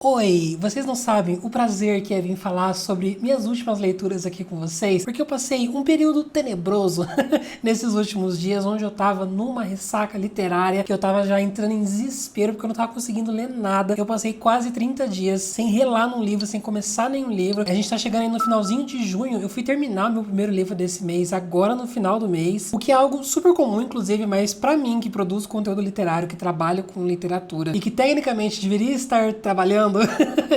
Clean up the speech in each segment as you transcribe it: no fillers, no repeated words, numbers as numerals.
Oi, vocês não sabem o prazer que é vir falar sobre minhas últimas leituras aqui com vocês, porque eu passei um período tenebroso nesses últimos dias, onde eu tava numa ressaca literária, que eu tava já entrando em desespero, porque eu não tava conseguindo ler nada. Eu passei quase 30 dias sem relar num livro, sem começar nenhum livro. A gente tá chegando aí no finalzinho de junho, eu fui terminar meu primeiro livro desse mês, agora no final do mês, o que é algo super comum, inclusive, mas pra mim, que produzo conteúdo literário, que trabalho com literatura, e que tecnicamente deveria estar trabalhando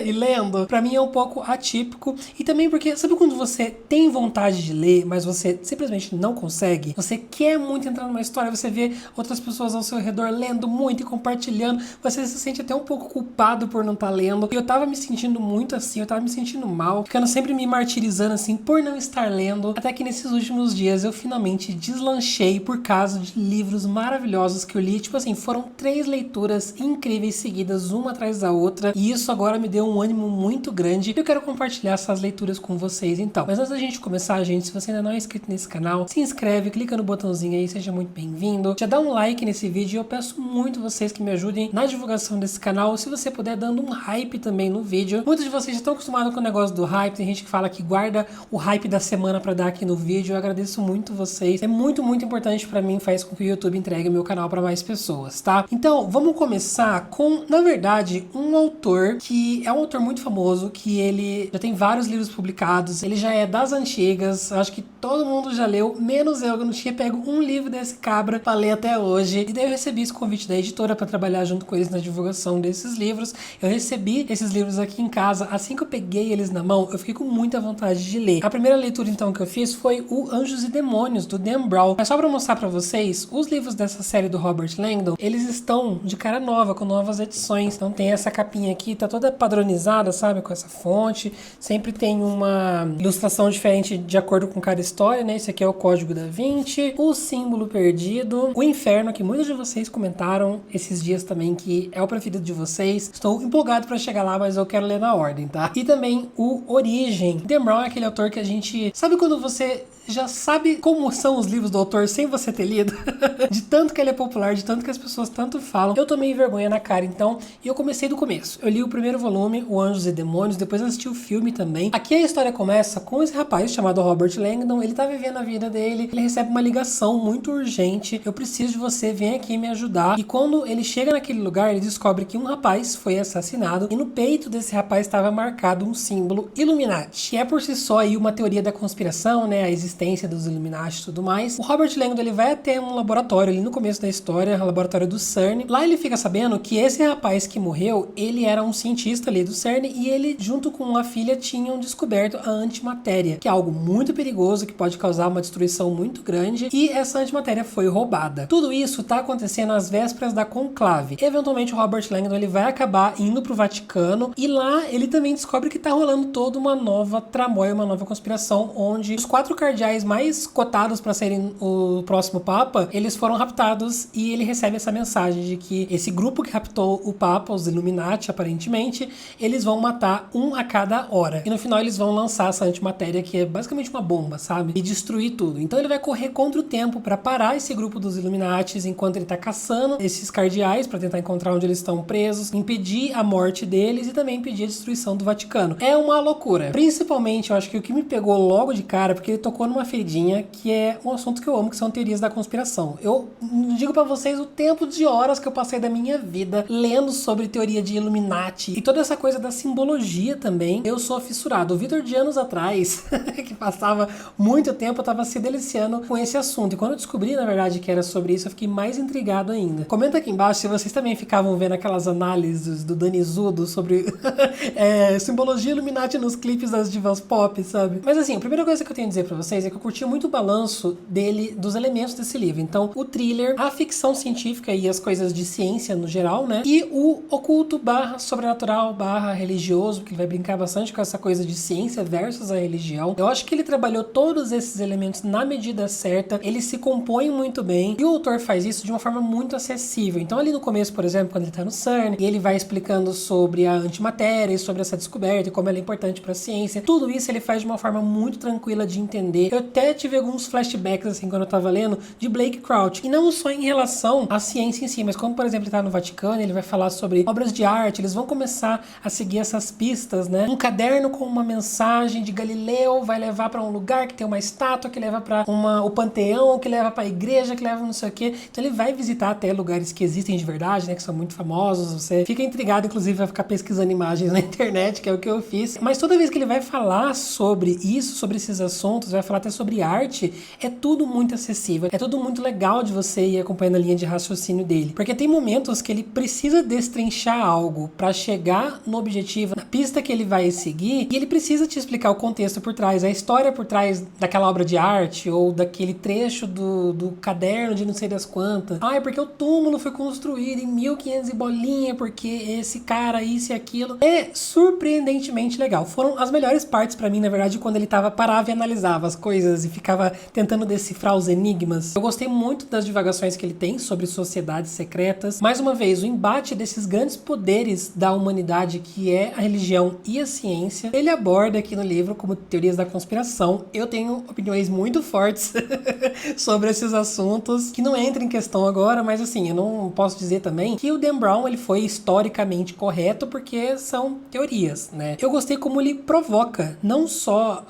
e lendo, pra mim é um pouco atípico. E também porque, sabe quando você tem vontade de ler, mas você simplesmente não consegue? Você quer muito entrar numa história, você vê outras pessoas ao seu redor lendo muito e compartilhando, você se sente até um pouco culpado por não estar lendo. E eu tava me sentindo muito assim, eu tava me sentindo mal, ficando sempre me martirizando assim por não estar lendo, até que nesses últimos dias eu finalmente deslanchei por causa de livros maravilhosos que eu li. Tipo assim, foram 3 leituras incríveis seguidas, uma atrás da outra, e isso agora me deu um ânimo muito grande. Eu quero compartilhar essas leituras com vocês então. Mas antes da gente começar, gente, se você ainda não é inscrito nesse canal, se inscreve, clica no botãozinho aí, seja muito bem-vindo. Já dá um like nesse vídeo e eu peço muito vocês que me ajudem na divulgação desse canal. Se você puder, dando um hype também no vídeo. Muitos de vocês já estão acostumados com o negócio do hype, tem gente que fala que guarda o hype da semana pra dar aqui no vídeo. Eu agradeço muito vocês. É muito, muito importante pra mim, faz com que o YouTube entregue o meu canal pra mais pessoas, tá? Então, vamos começar com, na verdade, um autor que é um autor muito famoso, que ele já tem vários livros publicados, ele já é das antigas, acho que todo mundo já leu, menos eu, que não tinha pego um livro desse cabra pra ler até hoje. E daí eu recebi esse convite da editora pra trabalhar junto com eles na divulgação desses livros. Eu recebi esses livros aqui em casa, assim que eu peguei eles na mão, eu fiquei com muita vontade de ler. A primeira leitura então que eu fiz foi o Anjos e Demônios, do Dan Brown. Mas só pra mostrar pra vocês, os livros dessa série do Robert Langdon, eles estão de cara nova, com novas edições. Então tem essa capinha aqui, tá toda padronizada, sabe, com essa fonte. Sempre tem uma ilustração diferente de acordo com cada história, né? Esse aqui é o Código da Vinci, o Símbolo Perdido, o Inferno, que muitos de vocês comentaram esses dias também que é o preferido de vocês. Estou empolgado para chegar lá, mas eu quero ler na ordem, tá? E também o Origem. Dan Brown é aquele autor que a gente... Sabe quando você já sabe como são os livros do autor sem você ter lido? De tanto que ele é popular, de tanto que as pessoas tanto falam. Eu tomei vergonha na cara, então, e eu comecei do começo. Eu li o primeiro volume, O Anjos e Demônios, depois assisti o filme também. Aqui a história começa com esse rapaz chamado Robert Langdon. Ele tá vivendo a vida dele, ele recebe uma ligação muito urgente: eu preciso de você, vem aqui me ajudar. E quando ele chega naquele lugar, ele descobre que um rapaz foi assassinado e no peito desse rapaz estava marcado um símbolo Illuminati, que é por si só aí uma teoria da conspiração, né, a existência dos Illuminati e tudo mais. O Robert Langdon, ele vai até um laboratório ali no começo da história, o laboratório do CERN. Lá ele fica sabendo que esse rapaz que morreu, ele era um cientista ali do CERN e ele, junto com a filha, tinham descoberto a antimatéria, que é algo muito perigoso, que pode causar uma destruição muito grande, e essa antimatéria foi roubada. Tudo isso tá acontecendo às vésperas da conclave. Eventualmente o Robert Langdon, ele vai acabar indo pro Vaticano, e lá ele também descobre que tá rolando toda uma nova tramóia, uma nova conspiração, onde os 4 cardeais mais cotados para serem o próximo Papa, eles foram raptados, e ele recebe essa mensagem de que esse grupo que raptou o Papa, os Illuminati, aparentemente, eles vão matar um a cada hora. E no final eles vão lançar essa antimatéria, que é basicamente uma bomba, sabe? E destruir tudo. Então ele vai correr contra o tempo para parar esse grupo dos Illuminati enquanto ele tá caçando esses cardeais para tentar encontrar onde eles estão presos, impedir a morte deles e também impedir a destruição do Vaticano. É uma loucura. Principalmente, eu acho que o que me pegou logo de cara, porque ele tocou numa feridinha que é um assunto que eu amo, que são teorias da conspiração. Eu digo para vocês o tempo de horas que eu passei da minha vida lendo sobre teoria de Illuminati e toda essa coisa da simbologia também. Eu sou fissurado. O Vitor, de anos atrás, que passava muito tempo, eu tava se deliciando com esse assunto. E quando eu descobri, na verdade, que era sobre isso, eu fiquei mais intrigado ainda. Comenta aqui embaixo se vocês também ficavam vendo aquelas análises do Danizudo sobre simbologia Illuminati nos clipes das divas pop, sabe? Mas assim, a primeira coisa que eu tenho a dizer pra vocês é que eu curti muito o balanço dele, dos elementos desse livro. Então, o thriller, a ficção científica e as coisas de ciência no geral, né? E o oculto barra sobrenatural barra religioso, que ele vai brincar bastante com essa coisa de ciência versus a religião. Eu acho que ele trabalhou todos esses elementos na medida certa, ele se compõe muito bem, e o autor faz isso de uma forma muito acessível. Então ali no começo, por exemplo, quando ele tá no CERN, e ele vai explicando sobre a antimatéria e sobre essa descoberta e como ela é importante pra ciência, tudo isso ele faz de uma forma muito tranquila de entender. Eu até tive alguns flashbacks, assim, quando eu tava lendo, de Blake Crouch, e não só em relação à ciência em si, mas como, por exemplo, ele tá no Vaticano, ele vai falar sobre obras de arte, eles vão começar a seguir essas pistas, né? Um caderno com uma mensagem de Galileu vai levar para um lugar que tem uma estátua, que leva para o panteão, que leva para a igreja, que leva não sei o quê. Então ele vai visitar até lugares que existem de verdade, né? Que são muito famosos. Você fica intrigado, inclusive, vai ficar pesquisando imagens na internet, que é o que eu fiz. Mas toda vez que ele vai falar sobre isso, sobre esses assuntos, vai falar até sobre arte, é tudo muito acessível. É tudo muito legal de você ir acompanhando a linha de raciocínio dele. Porque tem momentos que ele precisa destrinchar algo para chegar no objetivo, na pista que ele vai seguir, e ele precisa te explicar o contexto por trás, a história por trás daquela obra de arte ou daquele trecho do caderno de não sei das quantas. Ah, é porque o túmulo foi construído em 1500 e bolinha, porque esse cara, isso e aquilo. É surpreendentemente legal. Foram as melhores partes pra mim, na verdade, quando ele parava e analisava as coisas e ficava tentando decifrar os enigmas. Eu gostei muito das divagações que ele tem sobre sociedades secretas. Mais uma vez, o embate desses grandes poderes da humanidade, que é a religião e a ciência, ele aborda aqui no livro como teorias da conspiração. Eu tenho opiniões muito fortes sobre esses assuntos, que não entram em questão agora, mas assim, eu não posso dizer também que o Dan Brown ele foi historicamente correto, porque são teorias, né? Eu gostei como ele provoca não só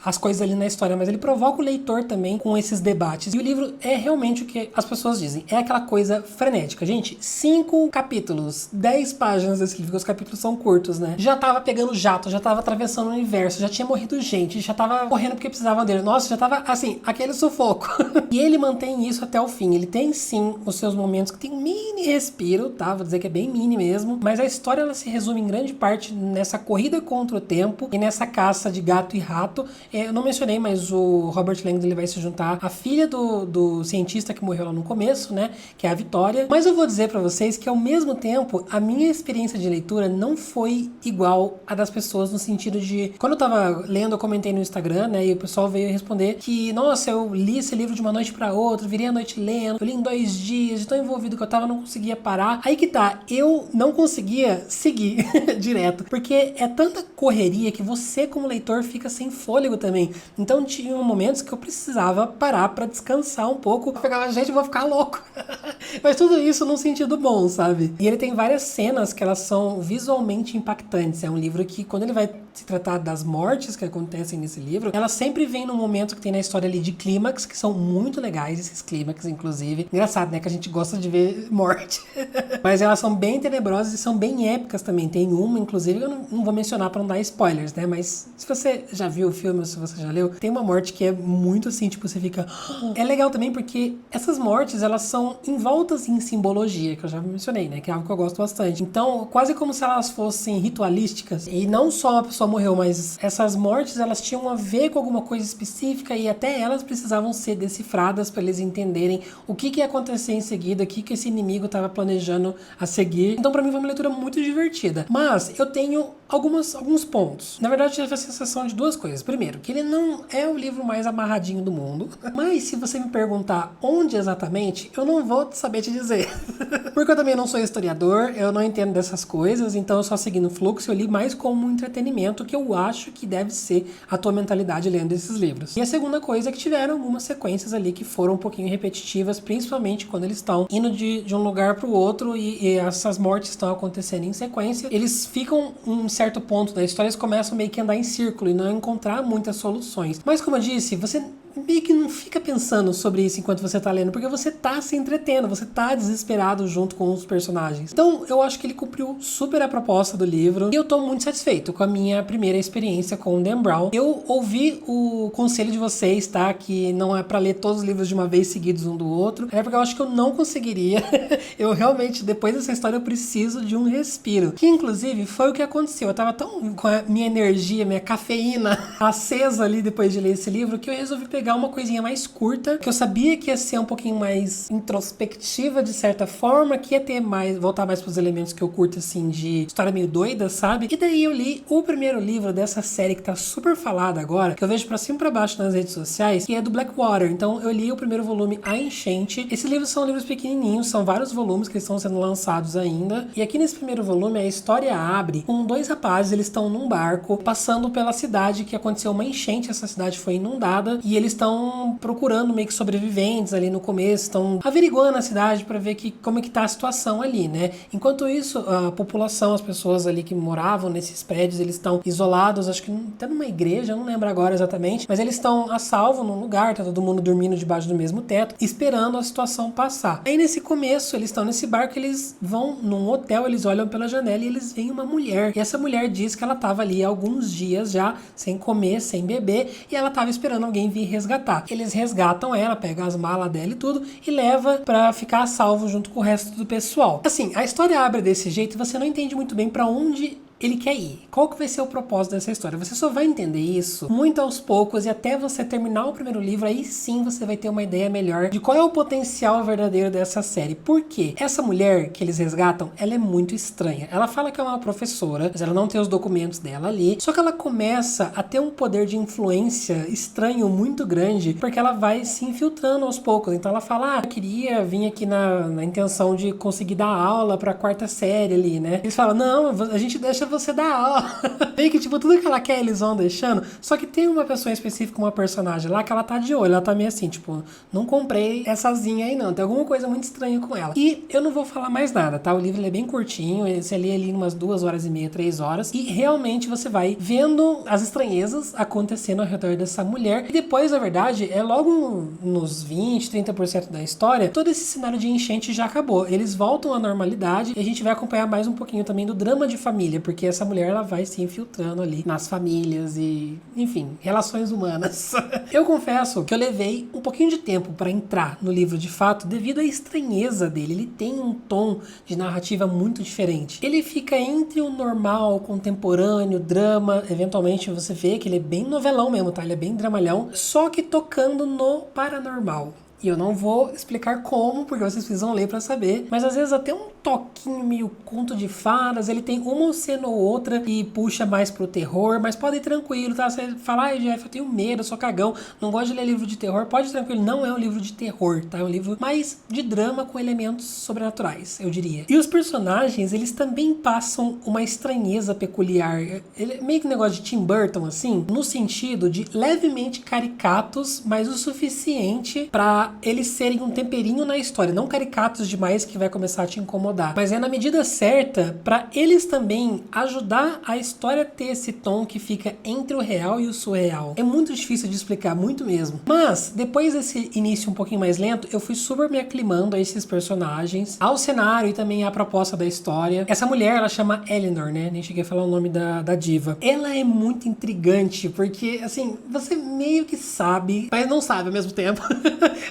as coisas ali na história, mas ele provoca o leitor também com esses debates. E o livro é realmente o que as pessoas dizem, é aquela coisa frenética. Gente, 5 capítulos, 10 páginas desse livro, os capítulos são curtos, né? Já tava pegando jato, já tava atravessando o universo, já tinha morrido gente, já tava correndo porque precisavam dele. Nossa, já tava, assim, aquele sufoco. E ele mantém isso até o fim. Ele tem, sim, os seus momentos que tem um mini respiro, tá? Vou dizer que é bem mini mesmo. Mas a história, ela se resume em grande parte nessa corrida contra o tempo e nessa caça de gato e rato. Eu não mencionei, mas o Robert Langdon, ele vai se juntar à filha do cientista que morreu lá no começo, né? Que é a Vitória. Mas eu vou dizer pra vocês que, ao mesmo tempo, a minha experiência de leitura não foi igual a das pessoas, no sentido de... Quando eu tava lendo, eu comentei no Instagram, né? E o pessoal veio responder que, nossa, eu li esse livro de uma noite pra outra, virei a noite lendo, eu li em 2 dias, de tão envolvido que eu tava, não conseguia parar. Aí que tá, eu não conseguia seguir direto, porque é tanta correria que você, como leitor, fica sem fôlego também. Então tinha momentos que eu precisava parar pra descansar um pouco. Eu pegava, gente, eu vou ficar louco. Mas tudo isso num sentido bom, sabe? E ele tem várias cenas que elas são visualmente impactantes. É um livro que, quando ele vai se tratar das mortes que acontecem nesse livro, elas sempre vêm num momento que tem na história ali de clímax, que são muito legais esses clímax, inclusive. Engraçado, né? Que a gente gosta de ver morte. Mas elas são bem tenebrosas e são bem épicas também. Tem uma, inclusive, que eu não vou mencionar pra não dar spoilers, né? Mas se você já viu o filme ou se você já leu, tem uma morte que é muito assim, tipo, você fica... É legal também porque essas mortes, elas são envoltas em simbologia, que eu já mencionei, né? Que é algo que eu gosto bastante. Então, quase como se elas fossem ritualísticas. E não só uma pessoa morreu, mas essas mortes, elas tinham a ver com alguma coisa específica e até elas precisavam ser decifradas para eles entenderem o que ia acontecer em seguida, o que esse inimigo estava planejando a seguir. Então, para mim, foi uma leitura muito divertida. Mas eu tenho alguns pontos. Na verdade, eu tive a sensação de 2 coisas. Primeiro, que ele não é o livro mais amarradinho do mundo. Mas se você me perguntar onde exatamente, eu não vou saber te dizer. Porque eu também não sou historiador, eu não entendo dessas coisas, então eu só segui no fluxo, eu li mais como um entretenimento, que eu acho que deve ser a tua mentalidade lendo esses livros. E a segunda coisa é que tiveram algumas sequências ali que foram um pouquinho repetitivas, principalmente quando eles estão indo de um lugar pro outro e essas mortes estão acontecendo em sequência. Eles ficam em um certo ponto da história, eles começam meio que a andar em círculo e não encontrar muitas soluções. Mas como eu disse, você meio que não fica pensando sobre isso enquanto você tá lendo, porque você tá se entretendo, você tá desesperado junto com os personagens. Então, eu acho que ele cumpriu super a proposta do livro e eu tô muito satisfeito com a minha primeira experiência com o Dan Brown. Eu ouvi o conselho de vocês, tá? Que não é pra ler todos os livros de uma vez seguidos um do outro, é porque eu acho que eu não conseguiria. Eu realmente, depois dessa história, eu preciso de um respiro. Que, inclusive, foi o que aconteceu. Eu tava tão com a minha energia, minha cafeína acesa ali depois de ler esse livro, que eu resolvi pegar uma coisinha mais curta, que eu sabia que ia ser um pouquinho mais introspectiva de certa forma, que ia ter mais, voltar mais pros elementos que eu curto, assim, de história meio doida, sabe? E daí eu li o primeiro livro dessa série que tá super falada agora, que eu vejo pra cima e pra baixo nas redes sociais, que é do Blackwater. Então eu li o primeiro volume, A Enchente. Esses livros são livros pequenininhos, são vários volumes que estão sendo lançados ainda. E aqui nesse primeiro volume a história abre com 2 rapazes, eles estão num barco passando pela cidade que aconteceu uma enchente, essa cidade foi inundada e eles estão procurando meio que sobreviventes ali no começo, estão averiguando a cidade para ver como é que tá a situação ali, né? Enquanto isso, a população, as pessoas ali que moravam nesses prédios, eles estão isolados, acho que até numa igreja, eu não lembro agora exatamente, mas eles estão a salvo num lugar, tá todo mundo dormindo debaixo do mesmo teto, esperando a situação passar. Aí nesse começo, eles estão nesse barco, eles vão num hotel, eles olham pela janela e eles veem uma mulher. E essa mulher diz que ela tava ali há alguns dias já, sem comer, sem beber, e ela tava esperando alguém vir resgatar. Eles resgatam ela, pegam as malas dela e tudo, e leva pra ficar a salvo junto com o resto do pessoal. Assim, a história abre desse jeito e você não entende muito bem pra onde ele quer ir. Qual que vai ser o propósito dessa história? Você só vai entender isso muito aos poucos e até você terminar o primeiro livro, aí sim você vai ter uma ideia melhor de qual é o potencial verdadeiro dessa série. Por quê? Essa mulher que eles resgatam, ela é muito estranha. Ela fala que é uma professora, mas ela não tem os documentos dela ali, só que ela começa a ter um poder de influência estranho muito grande, porque ela vai se infiltrando aos poucos. Então ela fala, eu queria vir aqui na intenção de conseguir dar aula pra quarta série ali, né? Eles falam, não, a gente deixa você dar aula. Meio que, tipo, tudo que ela quer eles vão deixando. Só que tem uma pessoa específica, uma personagem lá, que ela tá de olho. Ela tá meio assim, tipo, não compreiessazinha aí não. Tem alguma coisa muito estranha com ela. E eu não vou falar mais nada, tá? O livro ele é bem curtinho. Você lê ali umas 2h30, 3 horas. E realmente você vai vendo as estranhezas acontecendo ao redor dessa mulher. E depois, na verdade, é logo nos 20, 30% da história, todo esse cenário de enchente já acabou. Eles voltam à normalidade e a gente vai acompanhar mais um pouquinho também do drama de família, porque essa mulher ela vai se infiltrando ali nas famílias e, enfim, relações humanas. Eu confesso que eu levei um pouquinho de tempo para entrar no livro de fato devido à estranheza dele. Ele tem um tom de narrativa muito diferente. Ele fica entre o normal, contemporâneo, drama, eventualmente você vê que ele é bem novelão mesmo, tá? Ele é bem dramalhão, só que tocando no paranormal. E eu não vou explicar como, porque vocês precisam ler pra saber. Mas às vezes até um toquinho meio conto de fadas. Ele tem uma cena ou outra e puxa mais pro terror. Mas pode ir tranquilo, tá? Você fala, ai Jeff, eu tenho medo, eu sou cagão, não gosto de ler livro de terror. Pode ir tranquilo, não é um livro de terror, tá? É um livro mais de drama com elementos sobrenaturais, eu diria. E os personagens, eles também passam uma estranheza peculiar. Ele é meio que um negócio de Tim Burton, assim, no sentido de levemente caricatos, mas o suficiente pra eles serem um temperinho na história, não caricatos demais que vai começar a te incomodar, mas é na medida certa pra eles também ajudar a história a ter esse tom que fica entre o real e o surreal. É muito difícil de explicar, muito mesmo. Mas, depois desse início um pouquinho mais lento, eu fui super me aclimando a esses personagens, ao cenário e também à proposta da história. Essa mulher, ela chama Eleanor, né? Nem cheguei a falar o nome da diva. Ela é muito intrigante, porque, assim, você meio que sabe, mas não sabe ao mesmo tempo.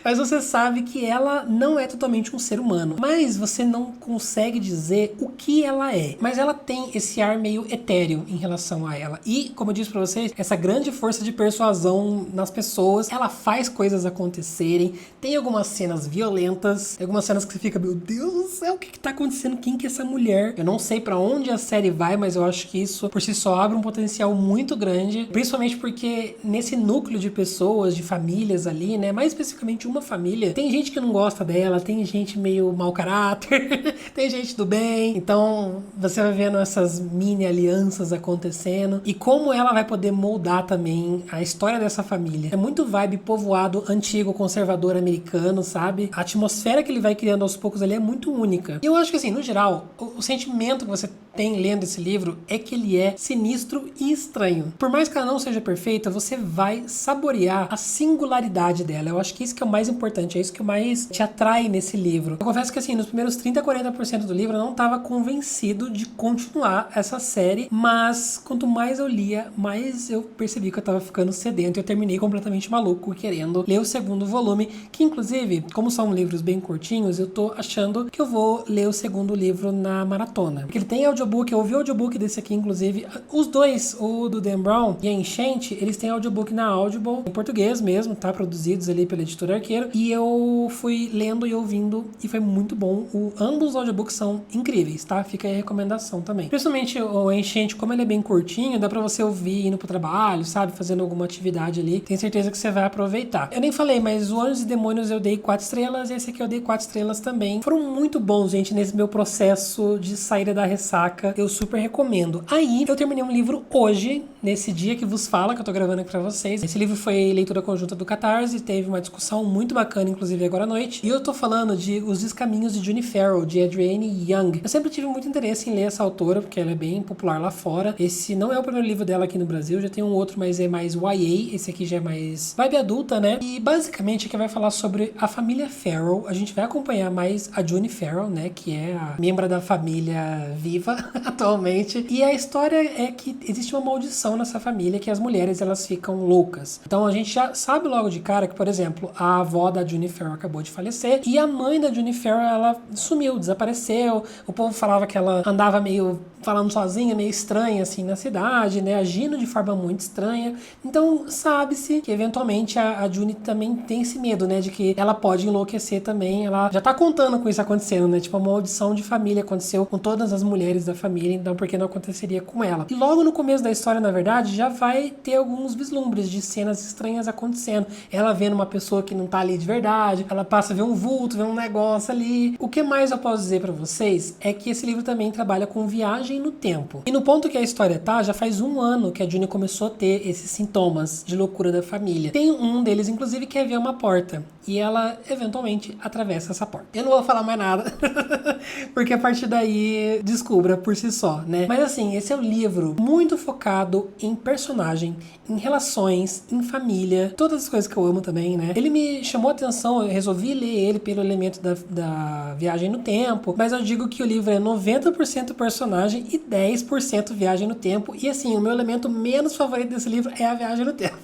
Mas você sabe que ela não é totalmente um ser humano. Mas você não consegue dizer o que ela é. Mas ela tem esse ar meio etéreo em relação a ela. E, como eu disse pra vocês, essa grande força de persuasão nas pessoas, ela faz coisas acontecerem. Tem algumas cenas violentas, tem algumas cenas que você fica, meu Deus do céu, o que tá acontecendo? Quem que é essa mulher? Eu não sei pra onde a série vai, mas eu acho que isso por si só abre um potencial muito grande. Principalmente porque nesse núcleo de pessoas, de famílias ali, né? Mais especificamente uma família, tem gente que não gosta dela, tem gente meio mau caráter, tem gente do bem. Então você vai vendo essas mini alianças acontecendo e como ela vai poder moldar também a história dessa família. É muito vibe povoado antigo, conservador americano, sabe? A atmosfera que ele vai criando aos poucos ali é muito única. E eu acho que assim, no geral, o sentimento que você tem lendo esse livro é que ele é sinistro e estranho. Por mais que ela não seja perfeita, você vai saborear a singularidade dela. Eu acho que isso que é o mais importante, é isso que mais te atrai nesse livro. Eu confesso que assim, nos primeiros 30, 40% do livro eu não estava convencido de continuar essa série, mas quanto mais eu lia, mais eu percebi que eu estava ficando sedento e eu terminei completamente maluco querendo ler o segundo volume, que inclusive, como são livros bem curtinhos, eu tô achando que eu vou ler o segundo livro na maratona. Porque ele tem audiobook, eu ouvi o audiobook desse aqui, inclusive, os dois, o do Dan Brown e a Enchente, eles têm audiobook na Audible, em português mesmo, tá? Produzidos ali pela editora Arqueiro. inteiro, e eu fui lendo e ouvindo, e foi muito bom. Ambos os audiobooks são incríveis, tá? Fica aí a recomendação também. Principalmente o Enchente, como ele é bem curtinho, dá pra você ouvir indo pro trabalho, sabe? Fazendo alguma atividade ali. Tenho certeza que você vai aproveitar. Eu nem falei, mas o Anjos e Demônios eu dei 4 estrelas, e esse aqui eu dei 4 estrelas também. Foram muito bons, gente, nesse meu processo de saída da ressaca. Eu super recomendo. Aí, eu terminei um livro hoje, nesse dia que vos fala, que eu tô gravando aqui pra vocês. Esse livro foi leitura conjunta do Catarse, teve uma discussão muito bacana, inclusive agora à noite. E eu tô falando de Os Descaminhos de June Farrell, de Adrienne Young. Eu sempre tive muito interesse em ler essa autora, porque ela é bem popular lá fora. Esse não é o primeiro livro dela aqui no Brasil, já tem um outro, mas é mais YA. Esse aqui já é mais vibe adulta, né? E basicamente aqui vai falar sobre a família Farrell. A gente vai acompanhar mais a June Farrell, né? Que é a membro da família viva atualmente. E a história é que existe uma maldição nessa família, que as mulheres elas ficam loucas. Então a gente já sabe logo de cara que, por exemplo, a avó da June Farrell acabou de falecer e a mãe da June Farrell, ela sumiu, desapareceu. O povo falava que ela andava meio falando sozinha, meio estranha assim na cidade, né, agindo de forma muito estranha. Então sabe-se que eventualmente a June também tem esse medo, né, de que ela pode enlouquecer também. Ela já tá contando com isso acontecendo, né, tipo, uma maldição de família aconteceu com todas as mulheres da família, então por que não aconteceria com ela? E logo no começo da história, na verdade, já vai ter alguns vislumbres de cenas estranhas acontecendo. Ela vendo uma pessoa que não tá ali de verdade, ela passa a ver um vulto, ver um negócio ali. O que mais eu posso dizer pra vocês é que esse livro também trabalha com viagem no tempo. E no ponto que a história tá, já faz 1 ano que a June começou a ter esses sintomas de loucura da família. Tem um deles, inclusive, que é ver uma porta. E ela, eventualmente, atravessa essa porta. Eu não vou falar mais nada, porque a partir daí descubra por si só, né? Mas assim, esse é um livro muito focado em personagem, em relações, em família, todas as coisas que eu amo também, né? Ele me chamou a atenção, eu resolvi ler ele pelo elemento da viagem no tempo, mas eu digo que o livro é 90% personagem e 10% viagem no tempo, e assim, o meu elemento menos favorito desse livro é a viagem no tempo.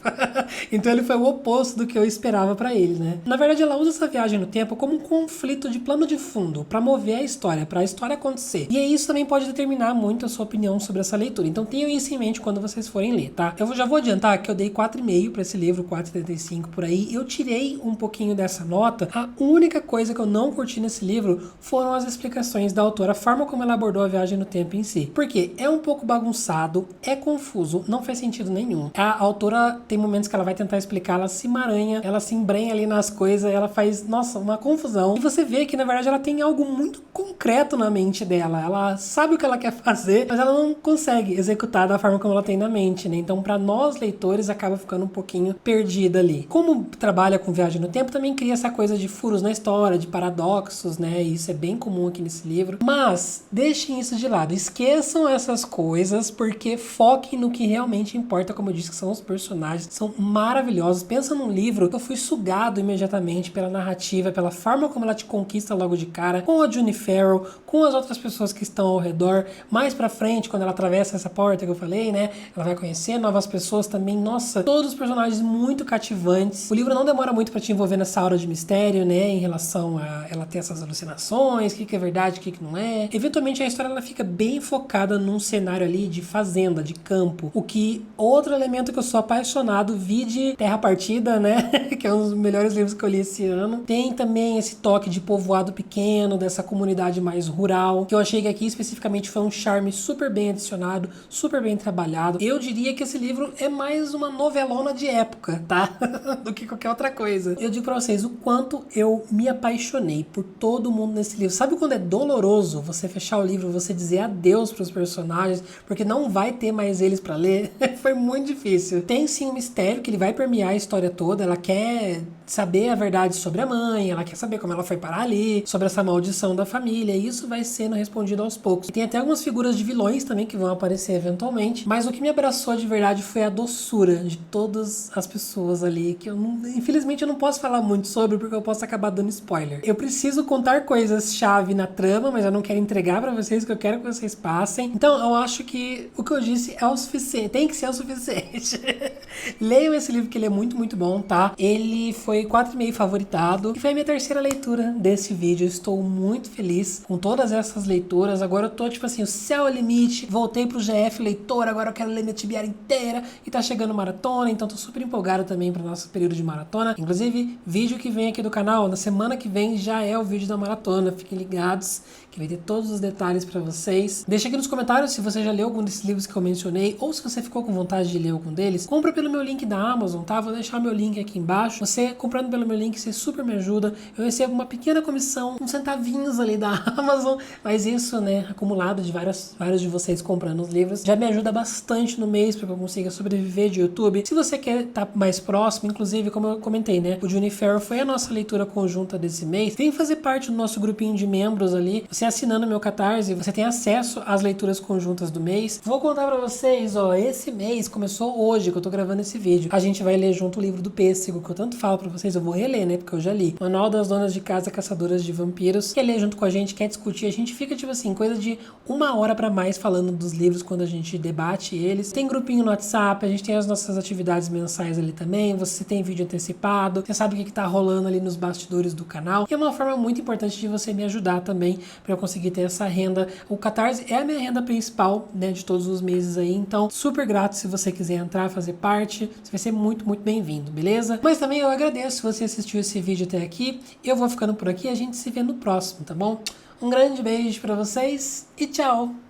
Então ele foi o oposto do que eu esperava pra ele, né? Na verdade, ela usa essa viagem no tempo como um conflito de plano de fundo, pra mover a história, pra história acontecer. E aí isso também pode determinar muito a sua opinião sobre essa leitura. Então tenham isso em mente quando vocês forem ler, tá? Eu já vou adiantar que eu dei 4,5 pra esse livro, 4,75 por aí. Eu tirei um pouquinho dessa nota. A única coisa que eu não curti nesse livro foram as explicações da autora, a forma como ela abordou a viagem no tempo em si. Porque é um pouco bagunçado, é confuso, não faz sentido nenhum. A autora tem momentos que ela vai tentar explicar, ela se emaranha, ela se embrenha ali nas coisas, ela faz, nossa, uma confusão. E você vê que, na verdade, ela tem algo muito concreto na mente dela. Ela sabe o que ela quer fazer, mas ela não consegue executar da forma como ela tem na mente, né? Então, pra nós, leitores, acaba ficando um pouquinho perdida ali. Como trabalha com viagem no tempo, também cria essa coisa de furos na história, de paradoxos, né? E isso é bem comum aqui nesse livro. Mas, deixem isso de lado. Esqueçam essas coisas, porque foquem no que realmente importa, como eu disse, que são os personagens. São maravilhosos. Pensa num livro que eu fui sugado imediatamente pela narrativa, pela forma como ela te conquista logo de cara, com a June Farrell, com as outras pessoas que estão ao redor. Mais pra frente, quando ela atravessa essa porta que eu falei, né? Ela vai conhecer novas pessoas também. Nossa, todos os personagens muito cativantes. O livro não demora muito pra te envolver nessa aura de mistério, né? Em relação a ela ter essas alucinações, o que é verdade, o que não é. Eventualmente a história ela fica bem focada num cenário ali de fazenda, de campo. O que, outro elemento que eu sou apaixonado, vi de Terra Partida, né? Que é um dos melhores livros que eu li esse ano. Tem também esse toque de povoado pequeno, dessa comunidade mais rural, que eu achei que aqui especificamente foi um charme super bem adicionado, super bem trabalhado. Eu diria que esse livro é mais uma novelona de época, tá? Do que qualquer outra coisa. Eu digo pra vocês o quanto eu me apaixonei por todo mundo nesse livro. Sabe quando é doloroso você fechar o livro, você dizer adeus pros personagens, porque não vai ter mais eles pra ler? Foi muito difícil. Tem sim um mistério que ele vai permear a história toda. Ela quer saber a verdade sobre a mãe, ela quer saber como ela foi parar ali, sobre essa maldição da família, e isso vai sendo respondido aos poucos. E tem até algumas figuras de vilões também que vão aparecer eventualmente, mas o que me abraçou de verdade foi a doçura de todas as pessoas ali, que eu não, infelizmente eu não posso falar muito sobre, porque eu posso acabar dando spoiler. Eu preciso contar coisas-chave na trama, mas eu não quero entregar pra vocês, que eu quero que vocês passem. Então eu acho que o que eu disse é o suficiente, tem que ser o suficiente. Leiam esse livro, que ele é muito, muito bom, tá? Ele foi foi 4,5 favoritado e foi a minha terceira leitura desse vídeo. Eu estou muito feliz com todas essas leituras. Agora eu tô tipo assim, o céu é o limite. Voltei pro GF Leitor, agora eu quero ler minha Tibiara inteira e tá chegando maratona, então tô super empolgado também pro nosso período de maratona. Inclusive, vídeo que vem aqui do canal, na semana que vem já é o vídeo da maratona. Fiquem ligados que vai ter todos os detalhes pra vocês. Deixa aqui nos comentários se você já leu algum desses livros que eu mencionei ou se você ficou com vontade de ler algum deles. Compra pelo meu link da Amazon, tá? Vou deixar meu link aqui embaixo. Você comprando pelo meu link, você super me ajuda. Eu recebo uma pequena comissão, uns centavinhos ali da Amazon, mas isso, né, acumulado de vários de vocês comprando os livros, já me ajuda bastante no mês para que eu consiga sobreviver de YouTube. Se você quer estar mais próximo, inclusive, como eu comentei, né, o Junifer foi a nossa leitura conjunta desse mês. Vem fazer parte do nosso grupinho de membros ali. Você assinando meu Catarse, você tem acesso às leituras conjuntas do mês. Vou contar para vocês, ó, esse mês começou hoje que eu tô gravando esse vídeo. A gente vai ler junto o livro do Pêssego, que eu tanto falo para vocês, eu vou reler, né, porque eu já li. Manual das Donas de Casa Caçadoras de Vampiros. Quer ler junto com a gente, quer discutir, a gente fica tipo assim, coisa de 1 hora para mais falando dos livros quando a gente debate eles. Tem grupinho no WhatsApp, a gente tem as nossas atividades mensais ali também, você tem vídeo antecipado, você sabe o que tá rolando ali nos bastidores do canal. E é uma forma muito importante de você me ajudar também para eu conseguir ter essa renda. O Catarse é a minha renda principal, né, de todos os meses aí, então super grato se você quiser entrar, fazer parte, você vai ser muito, muito bem-vindo, beleza? Mas também eu agradeço se você assistiu esse vídeo até aqui. Eu vou ficando por aqui, a gente se vê no próximo, tá bom? Um grande beijo para vocês e tchau!